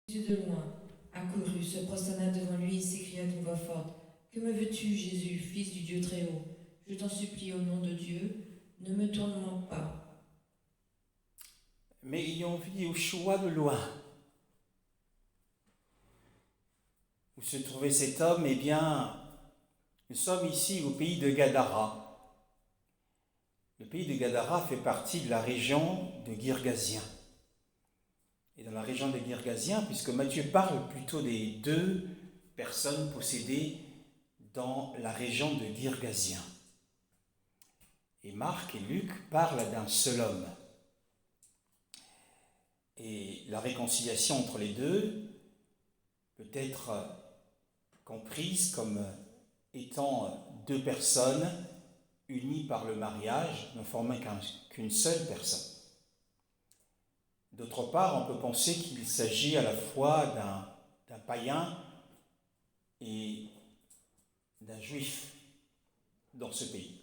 Jésus de loin accourut, se prosterna devant lui et s'écria d'une voix forte: Que me veux-tu, Jésus, fils du Dieu très haut? Je t'en supplie au nom de Dieu, ne me tourmente pas. Mais ayant vu Yeshua de loin, où se trouvait cet homme, eh bien, nous sommes ici au pays de Gadara. Le pays de Gadara fait partie de la région de Girgasien. Et dans la région de Girgasien, puisque Matthieu parle plutôt des deux personnes possédées dans la région de Girgasien. Et Marc et Luc parlent d'un seul homme. Et la réconciliation entre les deux peut être comprise comme étant deux personnes unies par le mariage, ne formant qu'une seule personne. D'autre part, on peut penser qu'il s'agit à la fois d'un païen et d'un juif dans ce pays.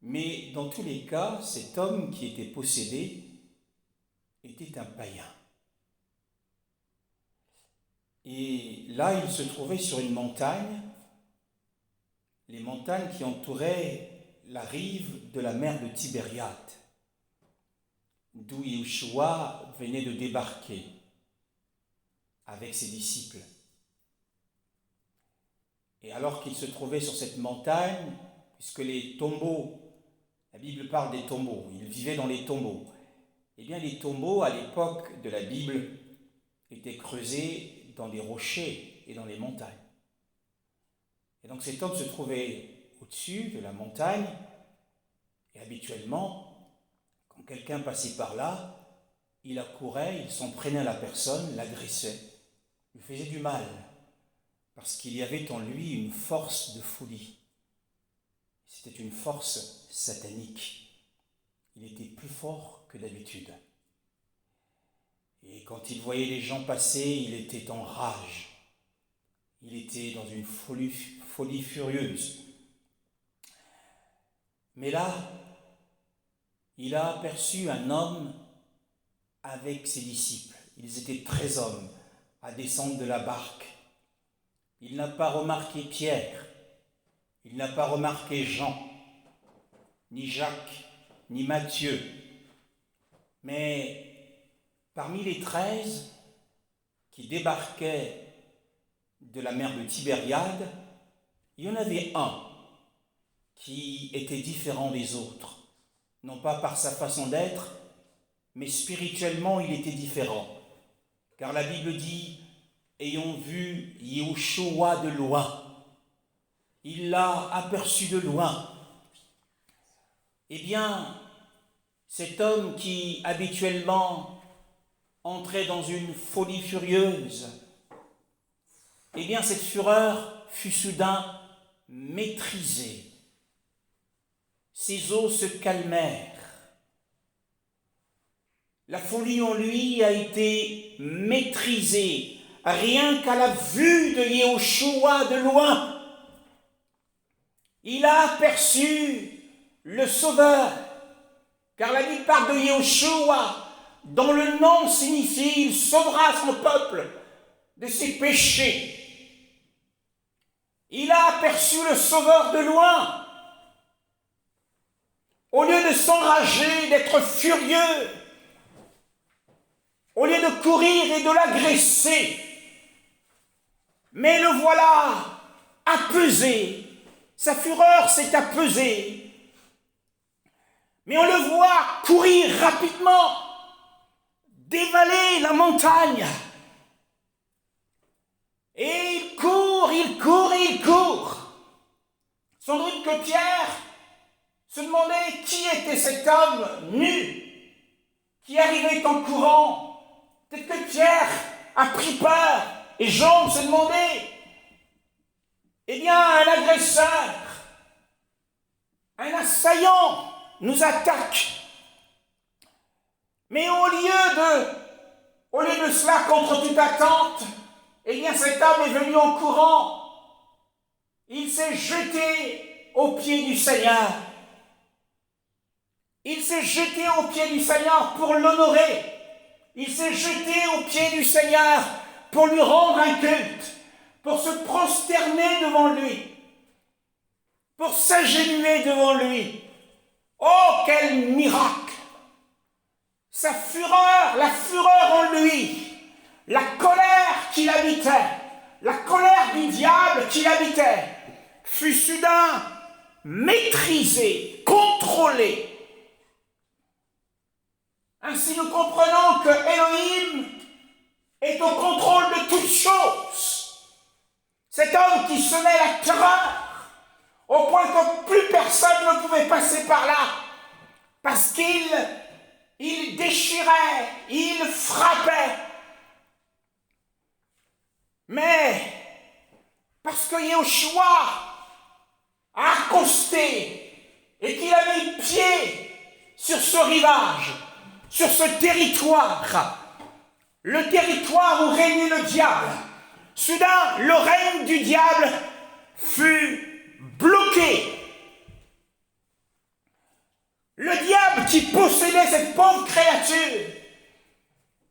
Mais dans tous les cas, cet homme qui était possédé était un païen. Et là, il se trouvait sur une montagne, les montagnes qui entouraient la rive de la mer de Tibériade, d'où Yeshua venait de débarquer avec ses disciples. Et alors qu'il se trouvait sur cette montagne, puisque les tombeaux, la Bible parle des tombeaux, il vivait dans les tombeaux, eh bien les tombeaux à l'époque de la Bible étaient creusés dans des rochers et dans les montagnes. Et donc cet homme se trouvait au-dessus de la montagne, et habituellement, quand quelqu'un passait par là, il accourait, il s'en prenait à la personne, l'agressait, lui faisait du mal, parce qu'il y avait en lui une force de folie. C'était une force satanique. Il était plus fort que d'habitude. Et quand il voyait les gens passer, il était en rage. Il était dans une folie furieuse. Mais là, il a aperçu un homme avec ses disciples. Ils étaient 13 hommes à descendre de la barque. Il n'a pas remarqué Pierre, il n'a pas remarqué Jean, ni Jacques, ni Matthieu. Mais parmi les 13 qui débarquaient de la mer de Tibériade, il y en avait un qui était différent des autres. Non pas par sa façon d'être, mais spirituellement il était différent. Car la Bible dit, ayant vu Yeshua de loin, il l'a aperçu de loin. Eh bien, cet homme qui habituellement entrait dans une folie furieuse, eh bien cette fureur fut soudain maîtrisée. Ses eaux se calmèrent. La folie en lui a été maîtrisée, rien qu'à la vue de Yeshua de loin. Il a aperçu le Sauveur, car la Bible parle de Yeshua, dont le nom signifie « il sauvera son peuple de ses péchés ». Il a aperçu le Sauveur de loin. Au lieu de s'enrager, d'être furieux, au lieu de courir et de l'agresser, mais le voilà apaisé, sa fureur s'est apaisée, mais on le voit courir rapidement, dévaler la montagne, et il court, il court, il court. Sans doute que Pierre se demandait qui était cet homme nu qui arrivait en courant. Peut-être que Pierre a pris peur et Jean se demandait, eh bien, un agresseur, un assaillant nous attaque. Mais au lieu de cela, contre toute attente, eh bien, cet homme est venu en courant. Il s'est jeté aux pieds du Seigneur. Il s'est jeté aux pieds du Seigneur pour l'honorer, Il s'est jeté aux pieds du Seigneur pour lui rendre un culte, pour se prosterner devant lui, pour s'agenouiller devant lui. Oh, quel miracle! Sa fureur, la fureur en lui, la colère qui l'habitait, la colère du diable qui l'habitait, fut soudain maîtrisée, contrôlée. Ainsi nous comprenons que Elohim est au contrôle de toutes choses. Cet homme qui semait la terreur, au point que plus personne ne pouvait passer par là, parce qu'il déchirait, il frappait. Mais parce que Yahushua a accosté et qu'il a mis pied sur ce rivage, sur ce territoire, le territoire où régnait le diable, soudain le règne du diable fut bloqué. Le diable qui possédait cette pauvre créature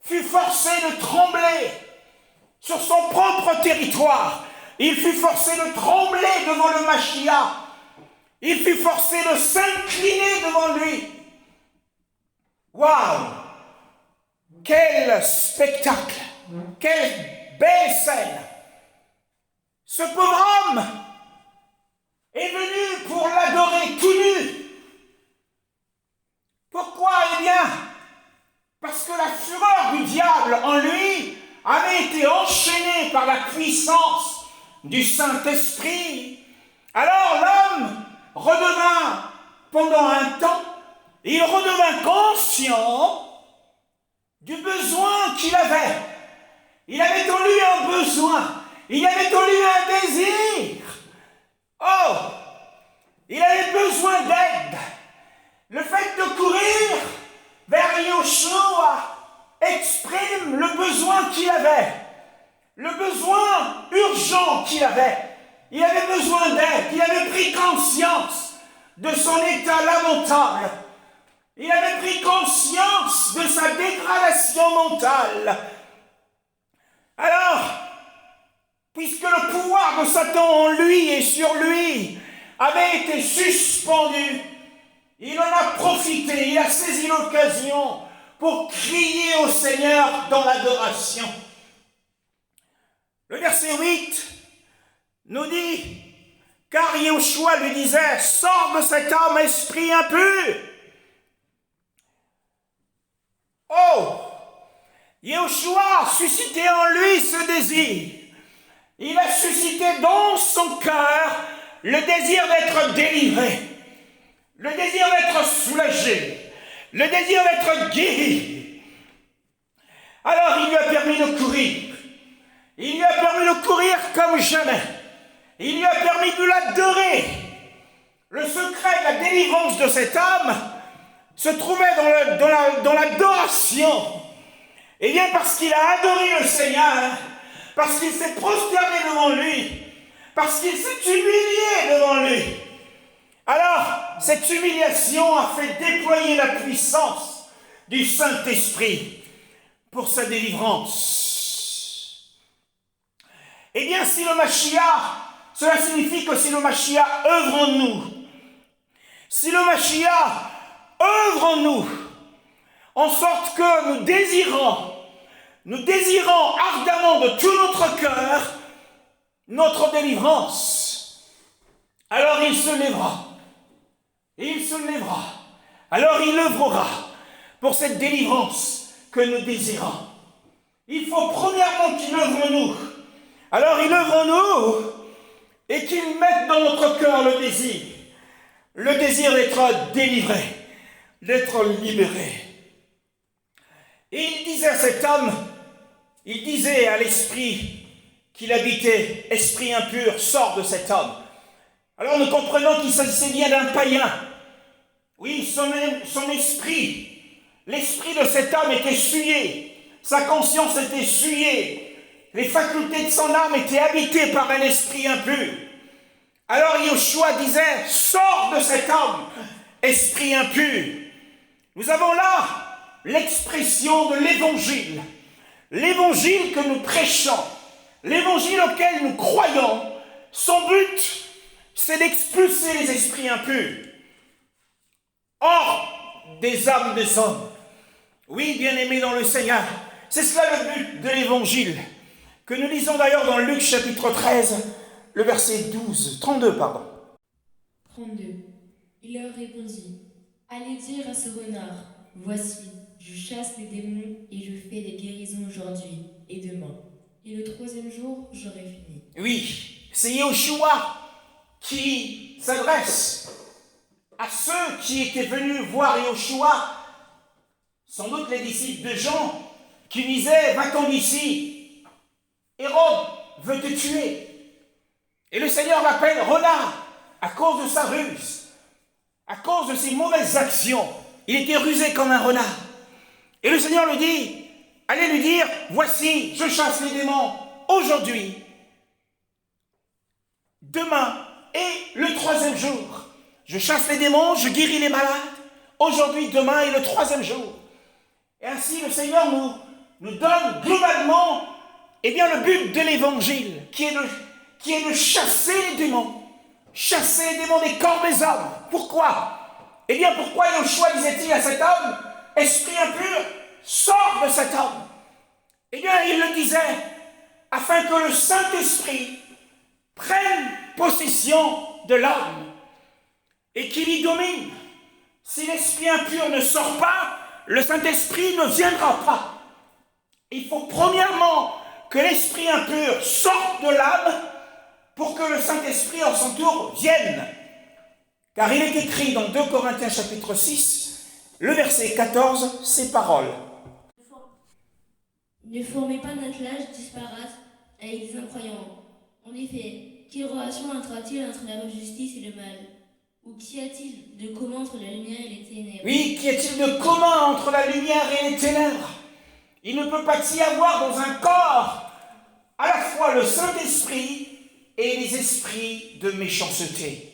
fut forcé de trembler sur son propre territoire. Il fut forcé de trembler devant le Mashiach. Il fut forcé de s'incliner devant lui. Waouh! Quel spectacle! Quelle belle scène! Ce pauvre homme est venu pour l'adorer tout nu. Pourquoi? Eh bien, parce que la fureur du diable en lui avait été enchaînée par la puissance du Saint-Esprit. Alors l'homme redevint, pendant un temps, il redevint conscient du besoin qu'il avait. Il avait en lui un besoin, il avait en lui un désir. Oh, il avait besoin d'aide. Le fait de courir vers Yahushua exprime le besoin qu'il avait, le besoin urgent qu'il avait. Il avait besoin d'aide, il avait pris conscience de son état lamentable. Il avait pris conscience de sa dégradation mentale. Alors, puisque le pouvoir de Satan en lui et sur lui avait été suspendu, il en a profité, il a saisi l'occasion pour crier au Seigneur dans l'adoration. Le verset 8 nous dit, car Yahushua lui disait, sors de cet homme, esprit impur. Oh, Yahushua a suscité en lui ce désir. Il a suscité dans son cœur le désir d'être délivré, le désir d'être soulagé, le désir d'être guéri. Alors il lui a permis de courir. Il lui a permis de courir comme jamais. Il lui a permis de l'adorer. Le secret de la délivrance de cet homme se trouvait dans l'adoration. Et bien parce qu'il a adoré le Seigneur, parce qu'il s'est prosterné devant lui, parce qu'il s'est humilié devant lui. Alors, cette humiliation a fait déployer la puissance du Saint-Esprit pour sa délivrance. Eh bien, si le Mashiach, cela signifie que si le Mashiach œuvre en nous, si le Mashiach œuvre en nous, en sorte que nous désirons ardemment de tout notre cœur notre délivrance, alors il se lèvera. Il se lèvera. Alors il œuvrera pour cette délivrance que nous désirons. Il faut premièrement qu'il œuvre en nous. Alors il œuvre en nous et qu'il mette dans notre cœur le désir d'être délivré, d'être libéré. Et il disait à cet homme, il disait à l'esprit qu'il habitait, esprit impur, sors de cet homme. Alors nous comprenons qu'il s'agissait bien d'un païen. Oui, son esprit, l'esprit de cet homme était souillé, sa conscience était souillée, les facultés de son âme étaient habitées par un esprit impur. Alors Yahushua disait, sors de cet homme, esprit impur. Nous avons là l'expression de l'évangile. L'évangile que nous prêchons, l'évangile auquel nous croyons, son but, c'est d'expulser les esprits impurs hors des âmes des hommes. Oui, bien-aimés dans le Seigneur, c'est cela le but de l'évangile, que nous lisons d'ailleurs dans Luc chapitre 13, le verset 32. 32. Il leur répondit, allez dire à ce renard, voici, je chasse les démons et je fais des guérisons aujourd'hui et demain. Et le troisième jour, j'aurai fini. Oui, c'est Yeshua qui s'adresse à ceux qui étaient venus voir Yeshua, sans doute les disciples de Jean, qui disaient, va-t'en d'ici, Hérode veut te tuer. Et le Seigneur l'appelle renard à cause de sa ruse, à cause de ses mauvaises actions. Il était rusé comme un renard. Et le Seigneur lui dit, allez lui dire, voici, je chasse les démons aujourd'hui, demain et le troisième jour. Je chasse les démons, je guéris les malades, aujourd'hui, demain et le troisième jour. Et ainsi le Seigneur nous donne globalement le but de l'évangile, qui est de chasser les démons des corps des hommes. Pourquoi? Eh bien, pourquoi Yeshua disait-il à cet homme, esprit impur, sors de cet homme? Eh bien, il le disait afin que le Saint-Esprit prenne possession de l'homme et qu'il y domine. Si l'esprit impur ne sort pas, le Saint-Esprit ne viendra pas. Il faut premièrement que l'esprit impur sorte de l'âme pour que le Saint-Esprit en son tour vienne. Car il est écrit dans 2 Corinthiens chapitre 6, le verset 14, ces paroles. Ne formez pas un attelage disparate avec des incroyants. En effet, quelle relation intra-t-il entre la justice et le mal? Ou qu'y a-t-il de commun entre la lumière et les ténèbres? Oui, qu'y a-t-il de commun entre la lumière et les ténèbres? Il ne peut pas y avoir dans un corps à la fois le Saint-Esprit et les esprits de méchanceté.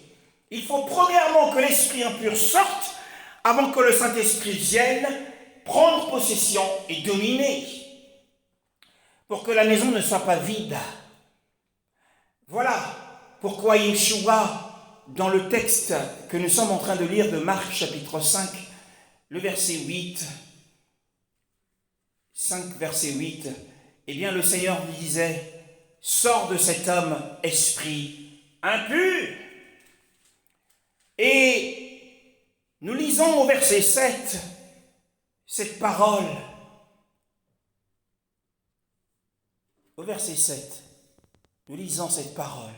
Il faut premièrement que l'esprit impur sorte avant que le Saint-Esprit vienne prendre possession et dominer, pour que la maison ne soit pas vide. Voilà pourquoi Yeshua, dans le texte que nous sommes en train de lire de Marc chapitre 5, le verset 8, 5 verset 8, eh bien le Seigneur lui disait, sors de cet homme, esprit impur. Et nous lisons au verset 7 cette parole. Au verset 7, nous lisons cette parole.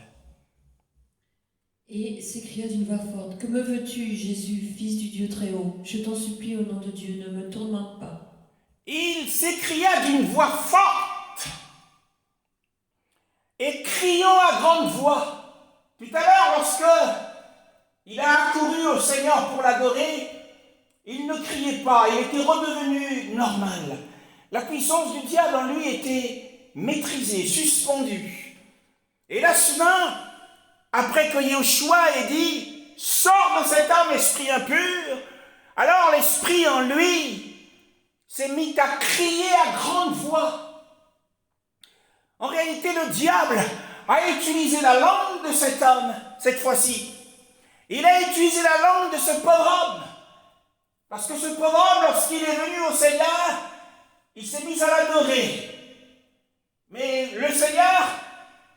Et s'écria d'une voix forte, que me veux-tu, Jésus, fils du Dieu très haut? Je t'en supplie au nom de Dieu, ne me tourmente pas. Il s'écria d'une voix forte et criant à grande voix. Tout à l'heure, lorsque il a accouru au Seigneur pour l'adorer, il ne criait pas, il était redevenu normal. La puissance du diable en lui était maîtrisée, suspendue. Et là, soudain, après que Yeshua ait dit « Sors de cet homme, esprit impur », alors l'esprit en lui s'est mis à crier à grande voix. En réalité, le diable a utilisé la langue de cet homme, cette fois-ci. Il a utilisé la langue de ce pauvre homme. Parce que ce pauvre homme, lorsqu'il est venu au Seigneur, il s'est mis à l'adorer. Mais le Seigneur,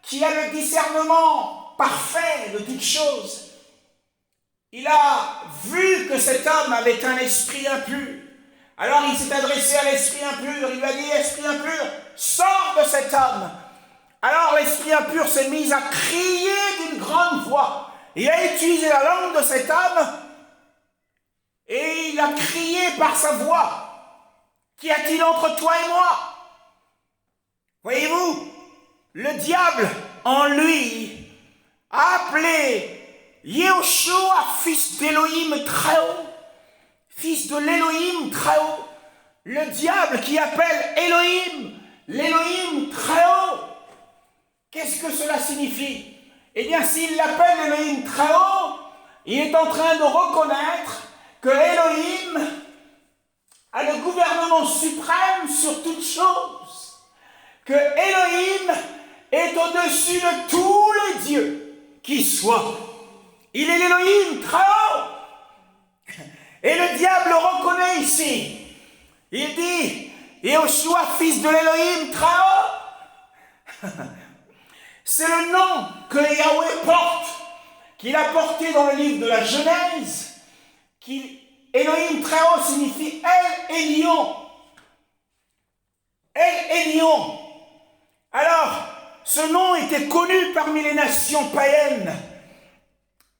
qui a le discernement parfait de toutes choses, il a vu que cet homme avait un esprit impur. Alors il s'est adressé à l'esprit impur, il lui a dit, esprit impur, sors de cet homme. Alors l'esprit impur s'est mis à crier d'une grande voix. Il a utilisé la langue de cet homme et il a crié par sa voix. Qu'y a-t-il entre toi et moi? Voyez-vous, le diable en lui a appelé Yeshua, fils d'Élohim très haut, fils de l'Élohim très haut. Le diable qui appelle Élohim, l'Élohim très haut. Qu'est-ce que cela signifie? Eh bien, s'il l'appelle Élohim très haut, il est en train de reconnaître que Élohim a le gouvernement suprême sur toutes choses, que Elohim est au-dessus de tous les dieux qui soient. Il est l'Elohim très haut. Et le diable le reconnaît ici. Il dit, Yehoshua, fils de l'Elohim très haut. C'est le nom que Yahweh porte, qu'il a porté dans le livre de la Genèse. Elohim très haut signifie El Elyon. El Elyon. Alors, ce nom était connu parmi les nations païennes.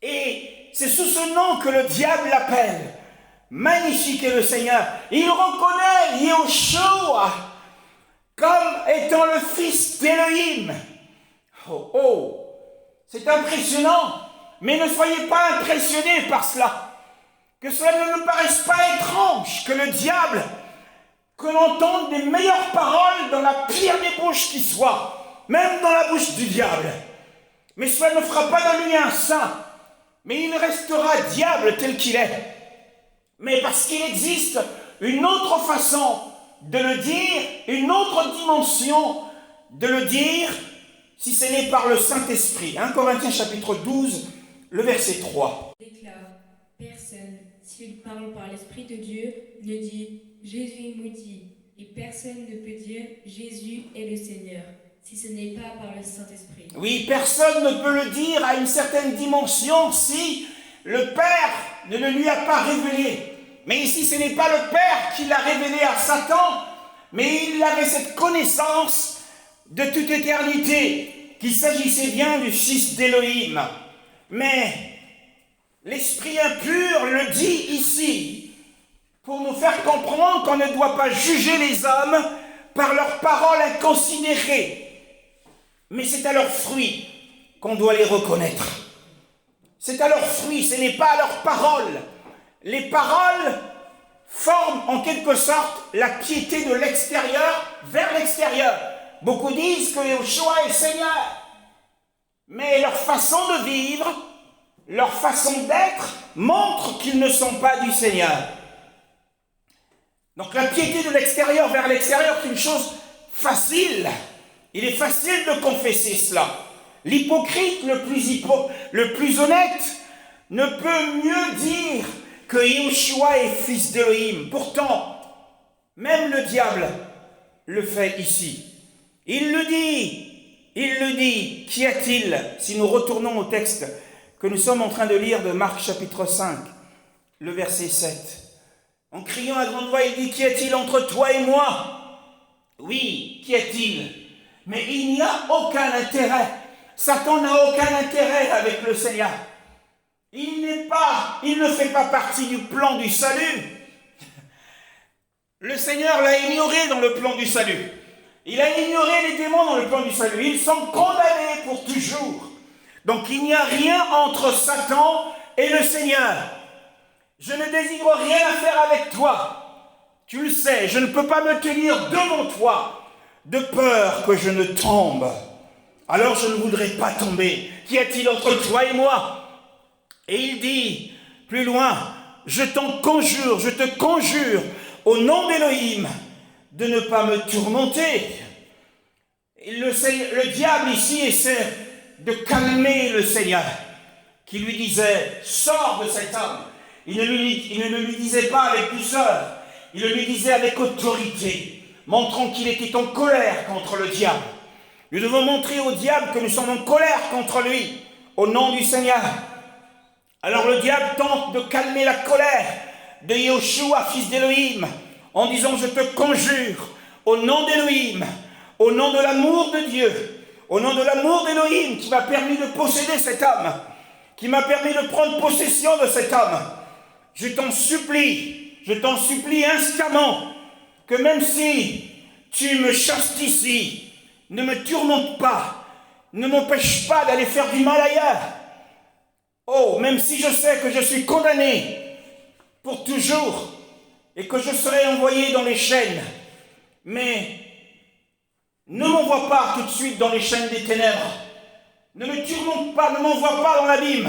Et c'est sous ce nom que le diable l'appelle. Magnifique est le Seigneur. Il reconnaît Yehoshua comme étant le fils d'Elohim. Oh, oh, c'est impressionnant. Mais ne soyez pas impressionnés par cela. Que cela ne nous paraisse pas étrange que le diable, que l'on entende des meilleures paroles dans la pire des bouches qui soit, même dans la bouche du diable. Mais cela ne fera pas de lui un saint, mais il restera diable tel qu'il est. Mais parce qu'il existe une autre façon de le dire, une autre dimension de le dire, si ce n'est par le Saint-Esprit. 1 Corinthiens chapitre 12, le verset 3. Déclare, personne, s'il parle par l'Esprit de Dieu, ne dit « Jésus est maudit », et personne ne peut dire « Jésus est le Seigneur », si ce n'est pas par le Saint-Esprit. Oui, personne ne peut le dire à une certaine dimension si le Père ne le lui a pas révélé. Mais ici, ce n'est pas le Père qui l'a révélé à Satan, mais il avait cette connaissance de toute éternité, qu'il s'agissait bien du Fils d'Élohim. Mais l'esprit impur le dit ici, pour nous faire comprendre qu'on ne doit pas juger les hommes par leurs paroles inconsidérées. Mais c'est à leurs fruits qu'on doit les reconnaître. C'est à leurs fruits, ce n'est pas à leurs paroles. Les paroles forment en quelque sorte la piété de l'extérieur vers l'extérieur. Beaucoup disent que Yehoshua est Seigneur. Mais leur façon de vivre, leur façon d'être, montre qu'ils ne sont pas du Seigneur. Donc la piété de l'extérieur vers l'extérieur est une chose facile. Il est facile de confesser cela. L'hypocrite le plus honnête ne peut mieux dire que Yehoshua est fils d'Élohim. Pourtant, même le diable le fait ici. Il le dit. Qu'y a-t-il, si nous retournons au texte que nous sommes en train de lire de Marc chapitre 5, le verset 7. En criant à grande voix, il dit, qu'y a-t-il entre toi et moi? Oui, qu'y a-t-il? Mais il n'y a aucun intérêt. Satan n'a aucun intérêt avec le Seigneur. Il ne fait pas partie du plan du salut. Le Seigneur l'a ignoré dans le plan du salut. Il a ignoré les démons dans le plan du salut. Ils sont condamnés pour toujours. Donc il n'y a rien entre Satan et le Seigneur. Je ne désire rien à faire avec toi. Tu le sais, je ne peux pas me tenir devant toi de peur que je ne tombe. Alors je ne voudrais pas tomber. Qu'y a-t-il entre toi et moi? Et il dit, plus loin, je te conjure, au nom d'Élohim, de ne pas me tourmenter. Le diable ici essaie de calmer le Seigneur, qui lui disait, sors de cet homme. Il ne lui disait pas avec douceur, il le lui disait avec autorité, montrant qu'il était en colère contre le diable. Nous devons montrer au diable que nous sommes en colère contre lui, au nom du Seigneur. Alors le diable tente de calmer la colère de Yehoshua, fils d'Élohim, en disant, je te conjure, au nom d'Élohim, au nom de l'amour de Dieu, au nom de l'amour d'Élohim qui m'a permis de posséder cet homme, qui m'a permis de prendre possession de cet homme, je t'en supplie instamment, que même si tu me chasses ici, ne me tourmente pas, ne m'empêche pas d'aller faire du mal ailleurs. Oh, même si je sais que je suis condamné pour toujours et que je serai envoyé dans les chaînes, mais ne m'envoie pas tout de suite dans les chaînes des ténèbres. Ne me tourmente pas, ne m'envoie pas dans l'abîme,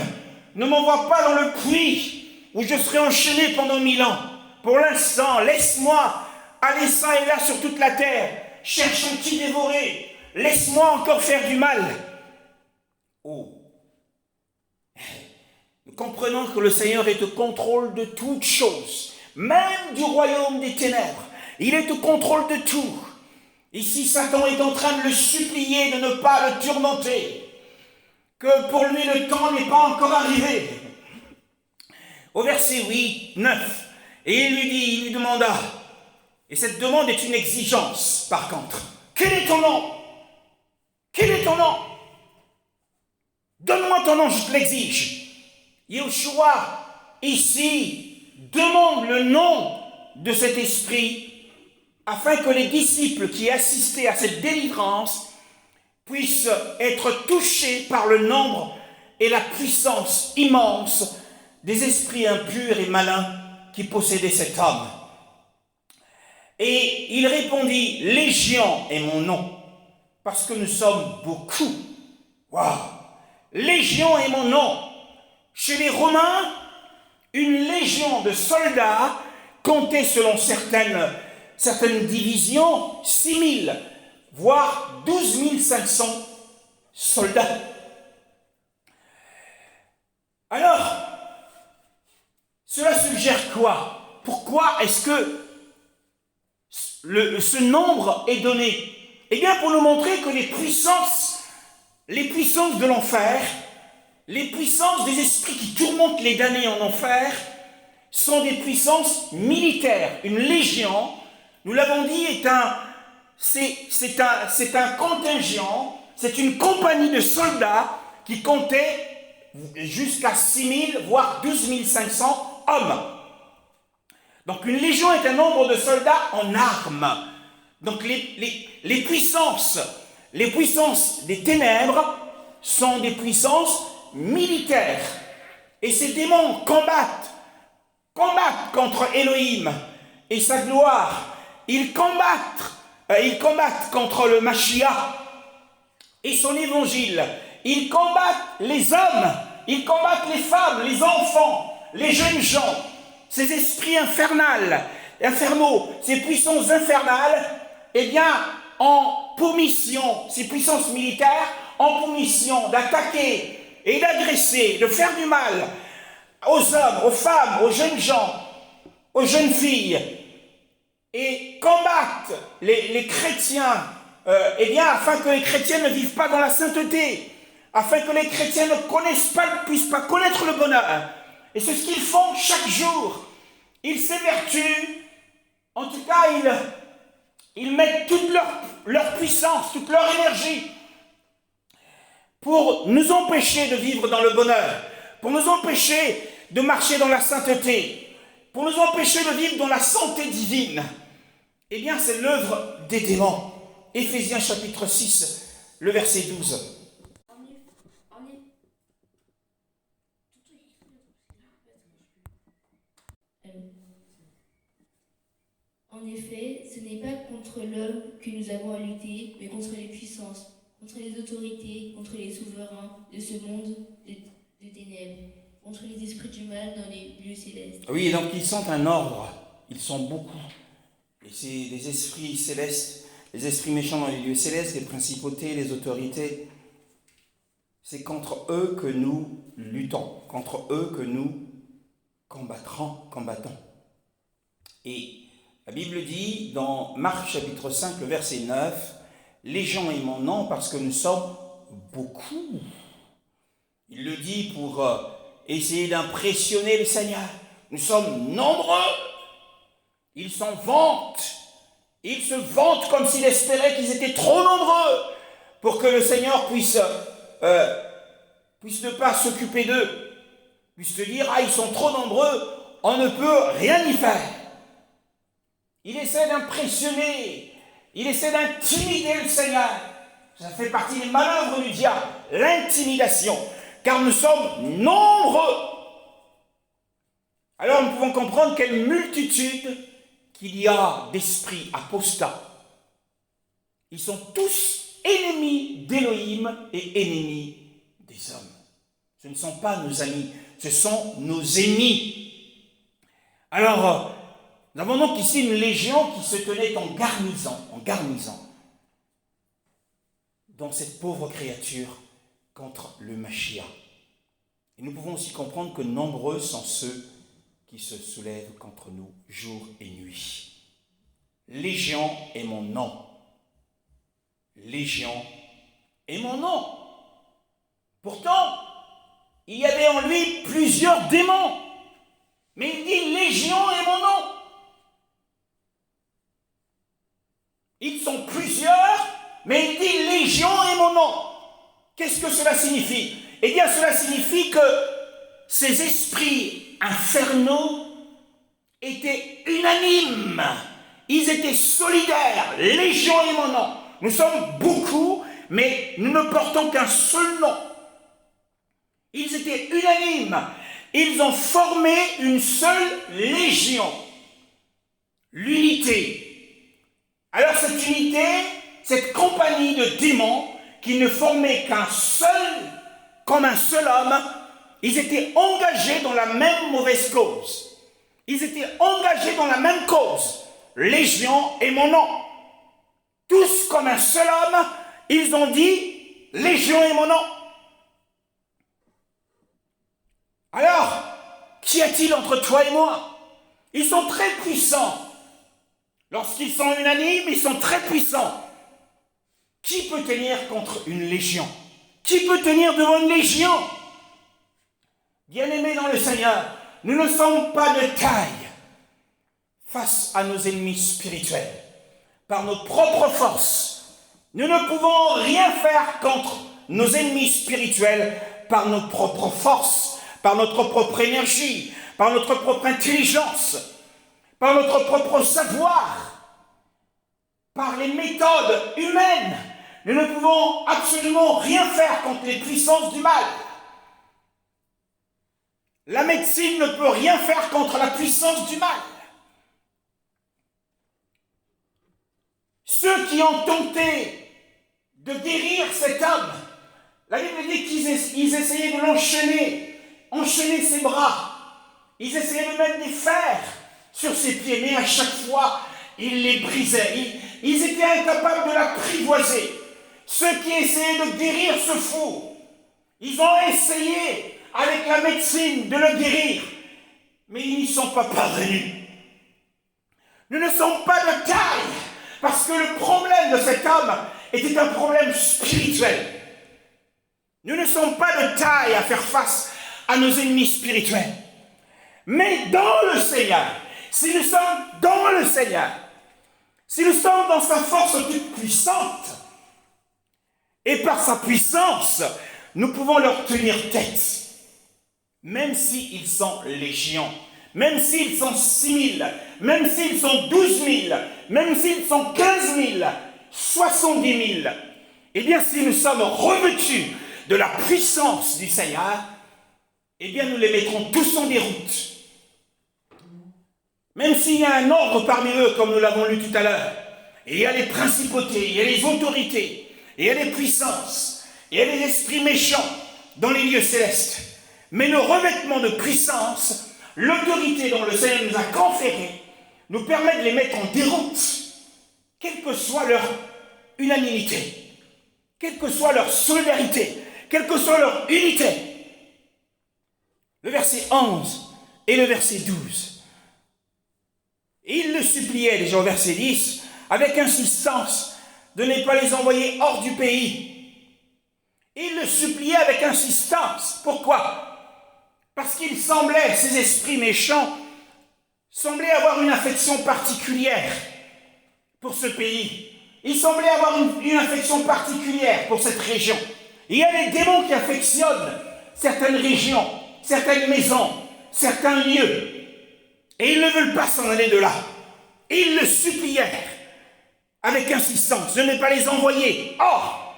ne m'envoie pas dans le puits où je serai enchaîné pendant 1000 ans. pour l'instant, laisse-moi aller ça et là sur toute la terre, cherchant qui dévorer, laisse-moi encore faire du mal. Oh, nous comprenons que le Seigneur est au contrôle de toutes choses, même du royaume des ténèbres. Il est au contrôle de tout. Ici, Satan est en train de le supplier de ne pas le tourmenter, que pour lui le temps n'est pas encore arrivé. Au verset 8, 9, et il lui demanda, et cette demande est une exigence par contre, quel est ton nom? Quel est ton nom? Donne-moi ton nom, je te l'exige. Yeshua, ici, demande le nom de cet esprit afin que les disciples qui assistaient à cette délivrance puissent être touchés par le nombre et la puissance immense des esprits impurs et malins qui possédaient cet homme. Et il répondit, Légion est mon nom, parce que nous sommes beaucoup. Waouh! Légion est mon nom. Chez les Romains, une légion de soldats comptait selon certaines divisions 6 000, voire 12 500 soldats. Alors, cela suggère quoi? Pourquoi est-ce que ce nombre est donné? Eh bien, pour nous montrer que les puissances de l'enfer, les puissances des esprits qui tourmentent les damnés en enfer, sont des puissances militaires. Une légion, nous l'avons dit, c'est un contingent, c'est une compagnie de soldats qui comptait jusqu'à 6 000, voire 12 500 hommes. Donc une légion est un nombre de soldats en armes. Donc les puissances des ténèbres sont des puissances militaires. Et ces démons combattent contre Elohim et sa gloire. Ils combattent contre le Mashiach et son évangile. Ils combattent les hommes, ils combattent les femmes, les enfants, les jeunes gens. Ces esprits infernaux, ces puissances infernales, eh bien, pour mission, ces puissances militaires, ont pour mission d'attaquer et d'agresser, de faire du mal aux hommes, aux femmes, aux jeunes gens, aux jeunes filles, et combattent les chrétiens, eh bien, afin que les chrétiens ne vivent pas dans la sainteté, afin que les chrétiens ne puissent pas connaître le bonheur. Et c'est ce qu'ils font chaque jour. Ils s'évertuent, en tout cas, ils mettent toute leur puissance, toute leur énergie pour nous empêcher de vivre dans le bonheur, pour nous empêcher de marcher dans la sainteté, pour nous empêcher de vivre dans la santé divine. Eh bien, c'est l'œuvre des démons. Éphésiens chapitre 6, le verset 12. En effet, ce n'est pas contre l'homme que nous avons à lutter, mais contre les puissances, contre les autorités, contre les souverains de ce monde de ténèbres, contre les esprits du mal dans les lieux célestes. Oui, donc ils sont un ordre, ils sont beaucoup. Et c'est des esprits célestes, les esprits méchants dans les lieux célestes, les principautés, les autorités. C'est contre eux que nous luttons, contre eux que nous combattons. Et la Bible dit dans Marc chapitre 5, le verset 9, « Légion est mon nom parce que nous sommes beaucoup. » Il le dit pour essayer d'impressionner le Seigneur. Nous sommes nombreux. Ils s'en vantent. Ils se vantent comme s'ils espéraient qu'ils étaient trop nombreux pour que le Seigneur puisse ne pas s'occuper d'eux. Puisse se dire, ils sont trop nombreux, on ne peut rien y faire. Il essaie d'impressionner, il essaie d'intimider le Seigneur. Ça fait partie des manœuvres du diable, l'intimidation, car nous sommes nombreux. Alors nous pouvons comprendre quelle multitude qu'il y a d'esprits apostats. Ils sont tous ennemis d'Élohim et ennemis des hommes. Ce ne sont pas nos amis, ce sont nos ennemis. Alors, Nous avons donc ici une légion qui se tenait en garnison dans cette pauvre créature contre le Mashiach. Et nous pouvons aussi comprendre que nombreux sont ceux qui se soulèvent contre nous jour et nuit. Légion est mon nom. Légion est mon nom. Pourtant, il y avait en lui plusieurs démons. Mais il dit Légion est mon nom. Ils sont plusieurs, mais il dit Légion est mon nom. Qu'est-ce que cela signifie? Eh bien, cela signifie que ces esprits infernaux étaient unanimes. Ils étaient solidaires. Légion est mon nom. Nous sommes beaucoup, mais nous ne portons qu'un seul nom. Ils étaient unanimes. Ils ont formé une seule légion. L'unité. Alors cette unité, cette compagnie de démons qui ne formaient qu'un seul, comme un seul homme, ils étaient engagés dans la même mauvaise cause. Ils étaient engagés dans la même cause. Légion est mon nom. Tous comme un seul homme, ils ont dit Légion est mon nom. Alors, qu'y a-t-il entre toi et moi? Ils sont très puissants. Lorsqu'ils sont unanimes, ils sont très puissants. Qui peut tenir contre une légion? Qui peut tenir devant une légion? Bien-aimés dans le Seigneur, nous ne sommes pas de taille face à nos ennemis spirituels. Par nos propres forces, nous ne pouvons rien faire contre nos ennemis spirituels par nos propres forces, par notre propre énergie, par notre propre intelligence, par notre propre savoir, par les méthodes humaines. Nous ne pouvons absolument rien faire contre les puissances du mal. La médecine ne peut rien faire contre la puissance du mal. Ceux qui ont tenté de guérir cet homme, la Bible dit qu'ils essayaient de enchaîner ses bras. Ils essayaient de mettre des fers sur ses pieds, mais à chaque fois, ils les brisaient. Ils étaient incapables de l'apprivoiser. Ceux qui essayaient de guérir ce fou, ils ont essayé avec la médecine de le guérir, mais ils n'y sont pas parvenus. Nous ne sommes pas de taille, parce que le problème de cet homme était un problème spirituel. Nous ne sommes pas de taille à faire face à nos ennemis spirituels. Mais dans le Seigneur, si nous sommes dans le Seigneur, si nous sommes dans sa force toute puissante, et par sa puissance, nous pouvons leur tenir tête. Même s'ils sont légions, même s'ils sont 6 000, même s'ils sont 12 000, même s'ils sont 15 000, 70 000, eh bien si nous sommes revêtus de la puissance du Seigneur, eh bien nous les mettrons tous en déroute. Même s'il y a un ordre parmi eux, comme nous l'avons lu tout à l'heure, et il y a les principautés, il y a les autorités, et il y a les puissances, et il y a les esprits méchants dans les lieux célestes. Mais le revêtement de puissance, l'autorité dont le Seigneur nous a conférée, nous permet de les mettre en déroute, quelle que soit leur unanimité, quelle que soit leur solidarité, quelle que soit leur unité. Le verset 11 et le verset 12. Et il le suppliait, déjà au verset 10, avec insistance, de ne pas les envoyer hors du pays. Il le suppliait avec insistance. Pourquoi? Parce qu'il semblait, ces esprits méchants, semblaient avoir une affection particulière pour ce pays. Ils semblaient avoir une affection particulière pour cette région. Il y a des démons qui affectionnent certaines régions, certaines maisons, certains lieux. Et ils ne veulent pas s'en aller de là. Ils le supplièrent avec insistance de ne pas les envoyer hors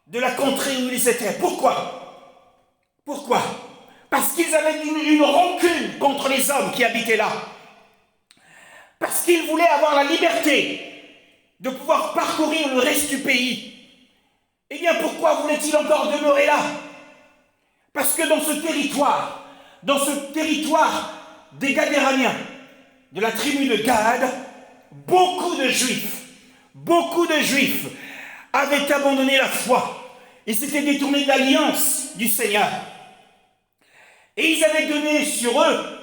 de la contrée où ils étaient. Pourquoi? Pourquoi? Parce qu'ils avaient une rancune contre les hommes qui habitaient là. Parce qu'ils voulaient avoir la liberté de pouvoir parcourir le reste du pays. Eh bien, pourquoi voulaient-ils encore demeurer là? Parce que dans ce territoire des Gadéraniens, de la tribu de Gad, beaucoup de Juifs avaient abandonné la foi. Ils s'étaient détournés de l'alliance du Seigneur. Et ils avaient donné sur eux,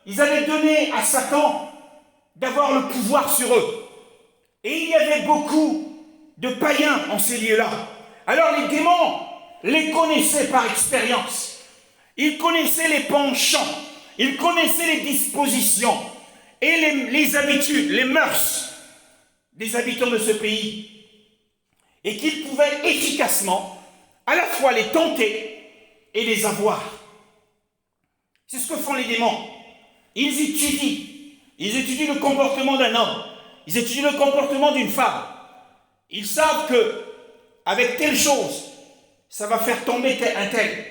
ils avaient donné à Satan d'avoir le pouvoir sur eux. Et il y avait beaucoup de païens en ces lieux-là. Alors les démons les connaissaient par expérience. Ils connaissaient les penchants, ils connaissaient les dispositions et les habitudes, les mœurs des habitants de ce pays. Et qu'ils pouvaient efficacement à la fois les tenter et les avoir. C'est ce que font les démons. Ils étudient le comportement d'un homme, ils étudient le comportement d'une femme. Ils savent que avec telle chose, ça va faire tomber un tel.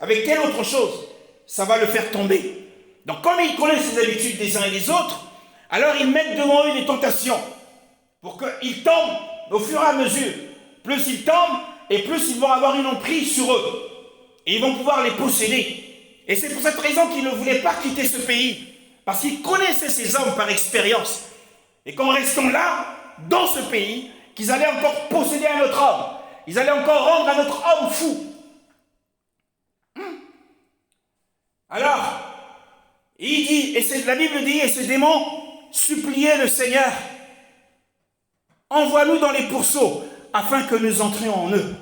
Avec telle autre chose, ça va le faire tomber. Donc comme ils connaissent les habitudes des uns et des autres, alors ils mettent devant eux des tentations pour qu'ils tombent au fur et à mesure. Plus ils tombent, et plus ils vont avoir une emprise sur eux. Et ils vont pouvoir les posséder. Et c'est pour cette raison qu'ils ne voulaient pas quitter ce pays. Parce qu'ils connaissaient ces hommes par expérience. Et qu'en restant là, dans ce pays, qu'ils allaient encore posséder un autre homme. Ils allaient encore rendre un autre homme fou. Alors, il dit, et la Bible dit, et ces démons suppliaient le Seigneur. Envoie-nous dans les pourceaux, afin que nous entrions en eux.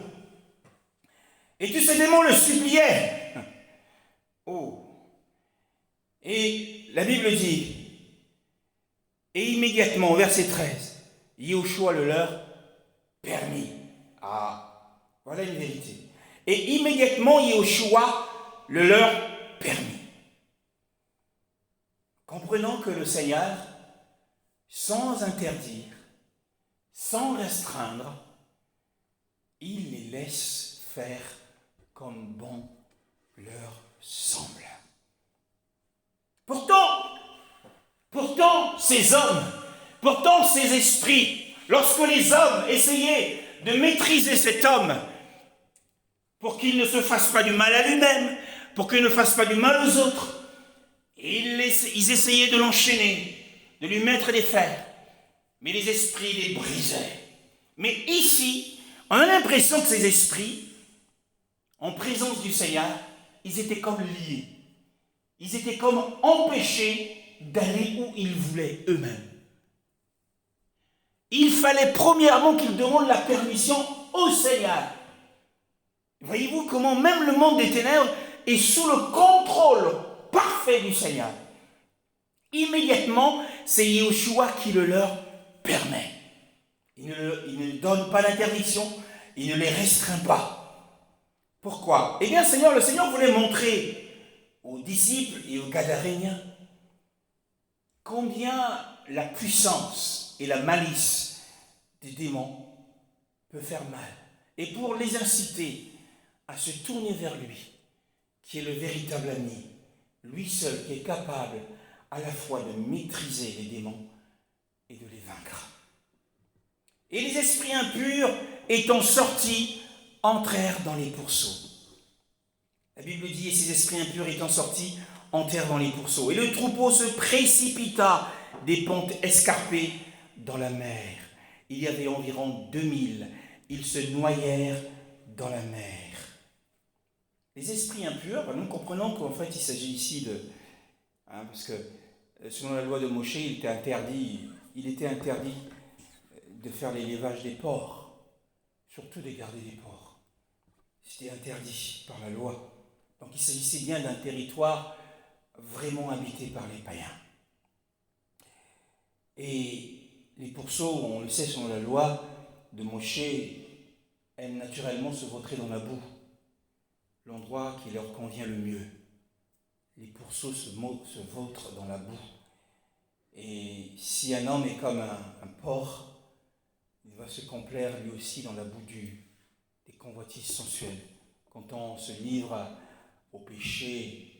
Et tous ces démons le suppliaient. Oh. Et la Bible dit, et immédiatement, au verset 13, Yahushua le leur permit. Ah, voilà une vérité. Et immédiatement, Yahushua le leur permit. Comprenant que le Seigneur, sans interdire, sans restreindre, il les laisse faire comme bon leur semble. Pourtant, ces hommes, pourtant ces esprits, lorsque les hommes essayaient de maîtriser cet homme pour qu'il ne se fasse pas du mal à lui-même, pour qu'il ne fasse pas du mal aux autres, ils essayaient de l'enchaîner, de lui mettre des fers, mais les esprits les brisaient. Mais ici, on a l'impression que ces esprits, en présence du Seigneur, ils étaient comme liés. Ils étaient comme empêchés d'aller où ils voulaient eux-mêmes. Il fallait premièrement qu'ils demandent la permission au Seigneur. Voyez-vous comment même le monde des ténèbres est sous le contrôle parfait du Seigneur. Immédiatement, c'est Yahushua qui le leur permet. Il ne donne pas l'interdiction, il ne les restreint pas. Pourquoi? Eh bien, le Seigneur voulait montrer aux disciples et aux Gadaréniens combien la puissance et la malice des démons peut faire mal. Et pour les inciter à se tourner vers lui, qui est le véritable ami, lui seul qui est capable à la fois de maîtriser les démons et de les vaincre. Et les esprits impurs, étant sortis, entrèrent dans les pourceaux. La Bible dit, et ces esprits impurs étant sortis, entrèrent dans les pourceaux. Et le troupeau se précipita des pentes escarpées dans la mer. Il y avait environ 2000. Ils se noyèrent dans la mer. Les esprits impurs, nous comprenons qu'en fait il s'agit ici de... parce que selon la loi de Moshe, il était interdit de faire l'élevage des porcs, surtout de garder des porcs. C'était interdit par la loi. Donc il s'agissait bien d'un territoire vraiment habité par les païens. Et les pourceaux, on le sait selon la loi de Moshe, aiment naturellement se vautrer dans la boue, l'endroit qui leur convient le mieux. Les pourceaux se vautrent dans la boue. Et si un homme est comme un porc, il va se complaire lui aussi dans la boue des convoitises sensuelles. Quand on se livre au péché,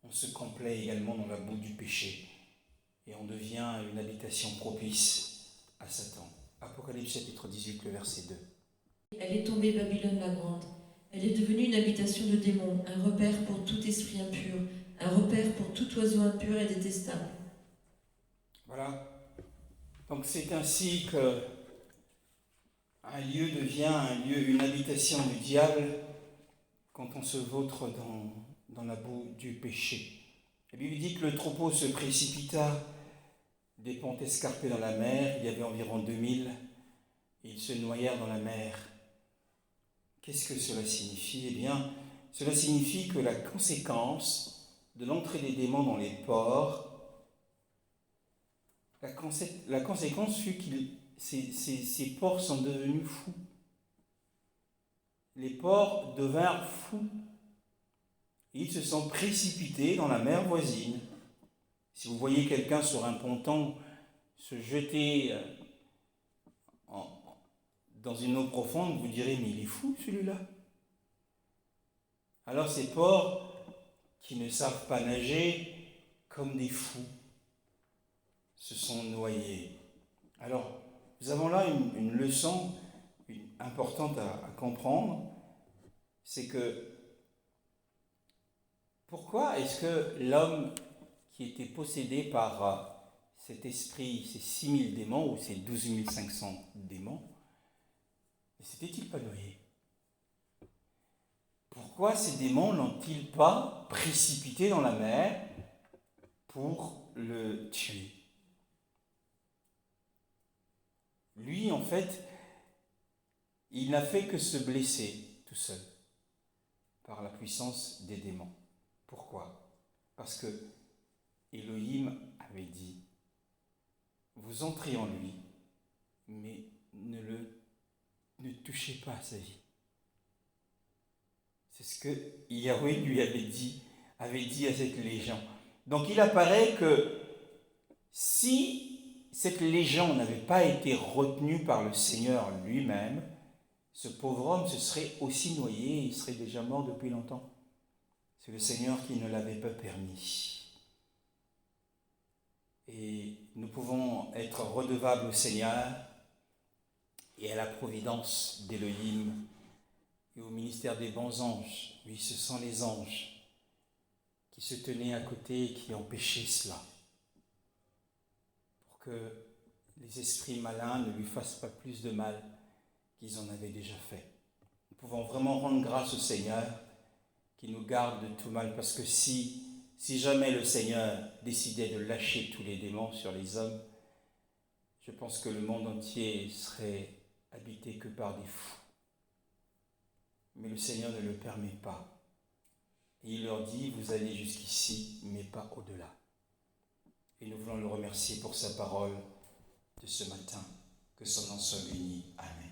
on se complaît également dans la boue du péché et on devient une habitation propice à Satan. Apocalypse chapitre 18, le verset 2. Elle est tombée, Babylone la grande. Elle est devenue une habitation de démons, un repère pour tout esprit impur, un repère pour tout oiseau impur et détestable. Voilà. Donc c'est ainsi que un lieu devient un lieu, une habitation du diable quand on se vautre dans la boue du péché. La Bible dit que le troupeau se précipita des pentes escarpées dans la mer. Il y avait environ 2000 et ils se noyèrent dans la mer. Qu'est-ce que cela signifie? Eh bien, cela signifie que la conséquence de l'entrée des démons dans les porcs, la conséquence fut que ces porcs sont devenus fous. Les porcs devinrent fous. Ils se sont précipités dans la mer voisine. Si vous voyez quelqu'un sur un ponton se jeter dans une eau profonde, vous direz, mais il est fou celui-là. Alors ces porcs qui ne savent pas nager, comme des fous, se sont noyés. Alors, nous avons là une leçon importante à comprendre, c'est que pourquoi est-ce que l'homme qui était possédé par cet esprit, ces 6000 démons ou ces 12 500 démons, ne s'était-il pas noyé? Pourquoi ces démons n'ont-ils pas précipité dans la mer pour le tuer? Lui, en fait, il n'a fait que se blesser tout seul par la puissance des démons. Pourquoi? Parce que Elohim avait dit, vous entrez en lui, mais ne touchez pas à sa vie. C'est ce que Yahweh lui avait dit à cette légion. Donc il apparaît que si cette légion n'avait pas été retenue par le Seigneur lui-même, ce pauvre homme se serait aussi noyé, il serait déjà mort depuis longtemps. C'est le Seigneur qui ne l'avait pas permis. Et nous pouvons être redevables au Seigneur et à la providence d'Élohim et au ministère des bons anges. Oui, ce sont les anges qui se tenaient à côté et qui empêchaient cela, pour que les esprits malins ne lui fassent pas plus de mal qu'ils en avaient déjà fait. Nous pouvons vraiment rendre grâce au Seigneur qui nous garde de tout mal, parce que si jamais le Seigneur décidait de lâcher tous les démons sur les hommes, je pense que le monde entier serait habité que par des fous. Mais le Seigneur ne le permet pas. Et il leur dit, vous allez jusqu'ici, mais pas au-delà. Et nous voulons le remercier pour sa parole de ce matin. Que son nom soit béni. Amen.